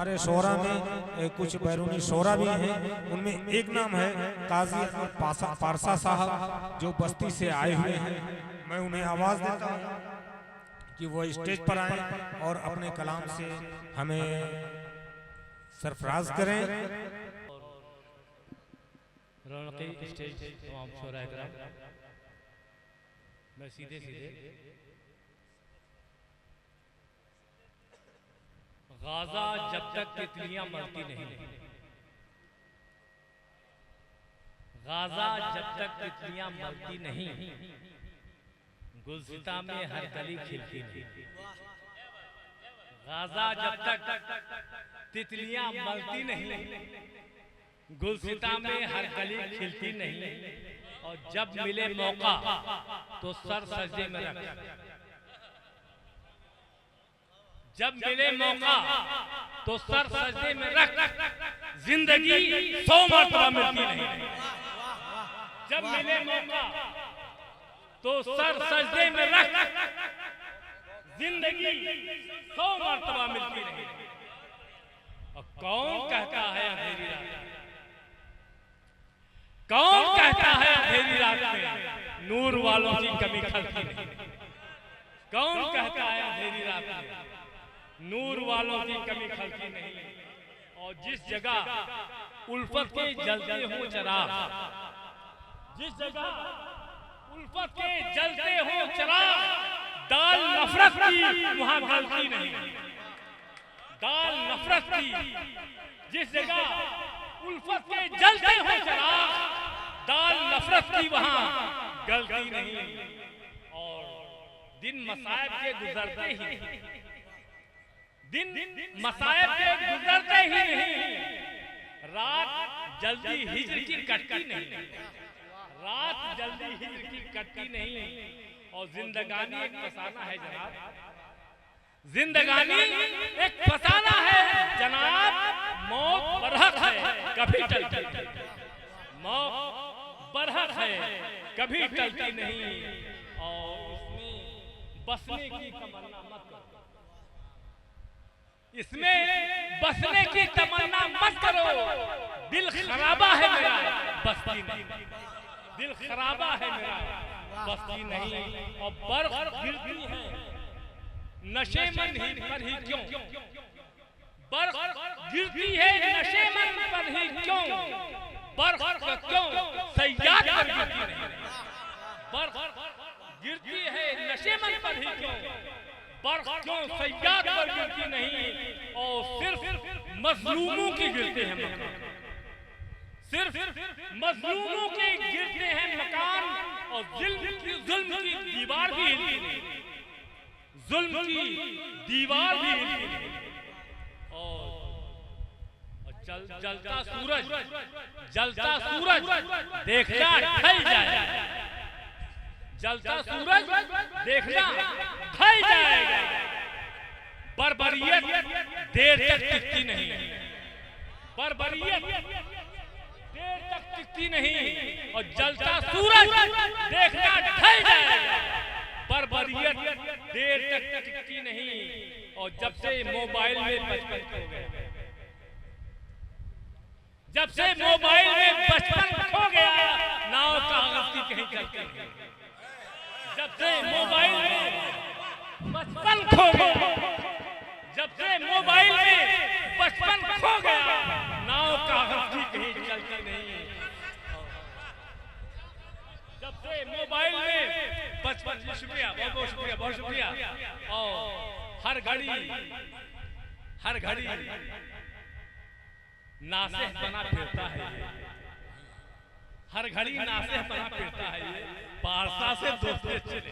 हमारे शोरा में कुछ बैरूनी शोरा भी हैं, उनमें एक नाम है काजी पारसा साहब जो बस्ती से आए हुए हैं। मैं उन्हें आवाज देता हूँ कि वो स्टेज पर आए और अपने कलाम से हमें सरफराज करें। रौनकी स्टेज तमाम शोरा कराम, मैं सीधे गाजा जब तक तितलियां मरती नहीं, गाजा जब तक तितलियां मरती नहीं, गुलसिता में हर कली खिलती नहीं। गाजा जब तक तितलियां मरती नहीं, गुलसिता में हर कली खिलती नहीं, और जब मिले मौका तो सर सजदे में रख, जब मिले मौका तो सर सजदे में रख, जिंदगी 100 मरतबा मिलती नहीं। जब मिले मौका तो सर सजदे में रख, जिंदगी 100 मरतबा मिलती नहीं। और कौन कहता है अंधेरी रात, कौन कहता है अंधेरी रात में नूर वालों की कमी खलती नहीं। कौन कहता है अंधेरी रात में नूर वालों की कमी खलती नहीं। और जिस जगह उल्फत के जलते हो चिराग, जिस जगह उल्फत के जलते हो चिराग, दाल नफरत की वहां गलती नहीं। दाल नफरत की जिस जगह उल्फत के जलते हो चिराग, दाल नफरत की वहां गलती नहीं। और दिन मसायब के गुजरते ही, दिन मसायब के गुजरते ही नहीं, रात जल्दी हिजर की कटती नहीं, रात जल्दी हिजर की कटती नहीं। और जिंदगानी एक फसाना है जनाब, जिंदगानी एक फसाना है जनाब, मौत बरहक है कभी टलती नहीं, मौत बरहक है कभी टलती नहीं। और इसमें बसने की तमन्ना मत करो, इसमें बसने की तमन्ना मत करो। दिल खराबा है मेरा बस्ती नहीं, दिल खराबा है मेरा बस्ती नहीं। और बर्फ गिरती है नशे मन ही पर ही क्यों, बर्फ गिरती है नशे मन पर ही क्यों, बर्फ क्यों सयाद पर गिरती नहीं। बर्फ गिरती है नशे मन पर ही क्यों, बर्फ क्यों सयाद पर गिरती नहीं। और सिर्फ मजलूमों की गिरते हैं मकान, सिर्फ मजलूमों के गिरते हैं मकान। और जुल्म की दीवार भी हिलती नहीं, जुल्म की दीवार भी हिलती नहीं। और जलता सूरज, जलता सूरज देखना ढल जाए, जलता सूरज देखना ढल जाएगा। बर्बरियत देर तक टिकती नहीं, बर्बरियत देर तक टिकती नहीं। और जलता सूरज देखना ढल जाएगा, बर्बरियत देर तक टिकती नहीं। और जब से मोबाइल में बचपन खो गया, जब से मोबाइल में बचपन खो गया, नाव कागज की कहीं चलती नहीं। जब से मोबाइल में बचपन खो गया, जब से मोबाइल में बचपन खो गया, नाव कागज की कहीं चलती नहीं। जब से मोबाइल में बचपन, शुक्रिया, बहुत बहुत शुक्रिया, बहुत शुक्रिया। और हर घड़ी नासेह बना फिरता है, हर घड़ी नासेह बना फिरता है। पारसा से दोस्ती चले,